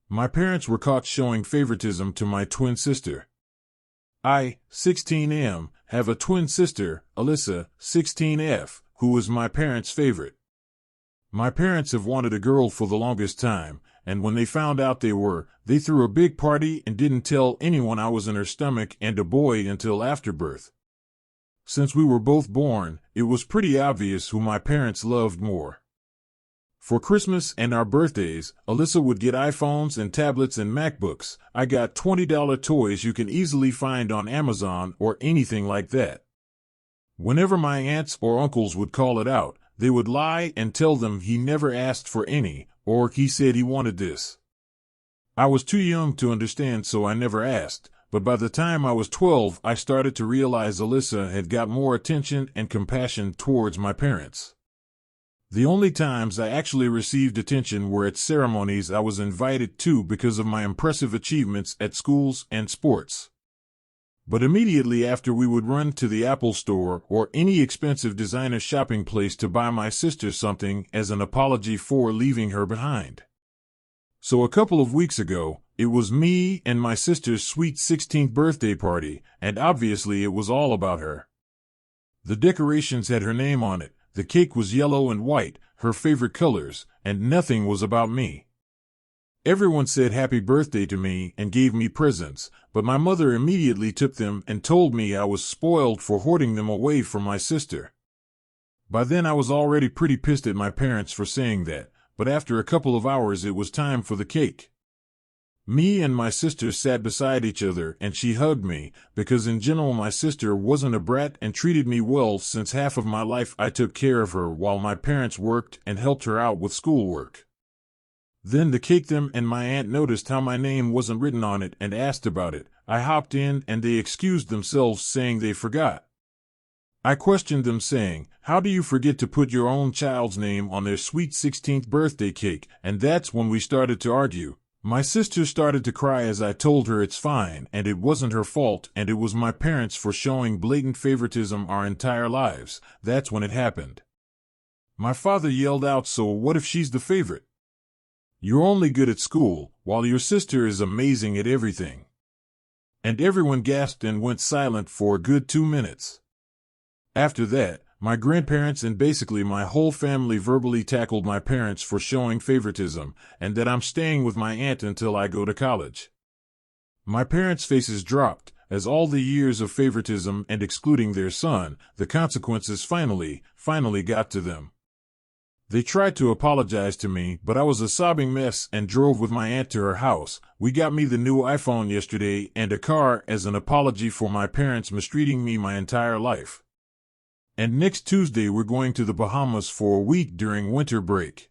My parents were caught showing favoritism to my twin sister. I, 16M, have a twin sister, Alyssa, 16F, who is my parents' favorite. My parents have wanted a girl for the longest time, and when they found out they threw a big party and didn't tell anyone I was in her stomach and a boy until after birth. Since we were both born, it was pretty obvious who my parents loved more. For Christmas and our birthdays, Alyssa would get iPhones and tablets and MacBooks. I got $20 toys you can easily find on Amazon or anything like that. Whenever my aunts or uncles would call it out, they would lie and tell them he never asked for any, or he said he wanted this. I was too young to understand, so I never asked, but by the time I was 12, I started to realize Alyssa had got more attention and compassion towards my parents. The only times I actually received attention were at ceremonies I was invited to because of my impressive achievements at schools and sports. But immediately after, we would run to the Apple Store or any expensive designer shopping place to buy my sister something as an apology for leaving her behind. So a couple of weeks ago, it was me and my sister's sweet 16th birthday party, and obviously it was all about her. The decorations had her name on it. The cake was yellow and white, her favorite colors, and nothing was about me. Everyone said happy birthday to me and gave me presents, but my mother immediately took them and told me I was spoiled for hoarding them away from my sister. By then I was already pretty pissed at my parents for saying that, but after a couple of hours it was time for the cake. Me and my sister sat beside each other and she hugged me, because in general my sister wasn't a brat and treated me well. Since half of my life I took care of her while my parents worked and helped her out with schoolwork. Then the cake them and my aunt noticed how my name wasn't written on it and asked about it. I hopped in and they excused themselves, saying they forgot. I questioned them, saying, "How do you forget to put your own child's name on their sweet 16th birthday cake?" And that's when we started to argue. My sister started to cry as I told her it's fine and it wasn't her fault and it was my parents for showing blatant favoritism our entire lives. That's when it happened. My father yelled out, "So what if she's the favorite? You're only good at school, while your sister is amazing at everything." And everyone gasped and went silent for a good 2 minutes. After that, my grandparents and basically my whole family verbally tackled my parents for showing favoritism, and that I'm staying with my aunt until I go to college. My parents' faces dropped, as all the years of favoritism and excluding their son, the consequences finally got to them. They tried to apologize to me, but I was a sobbing mess and drove with my aunt to her house. We got me the new iPhone yesterday and a car as an apology for my parents mistreating me my entire life. And next Tuesday we're going to the Bahamas for a week during winter break.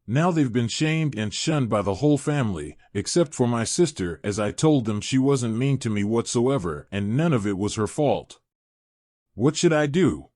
Now they've been shamed and shunned by the whole family, except for my sister, as I told them she wasn't mean to me whatsoever and none of it was her fault. What should I do?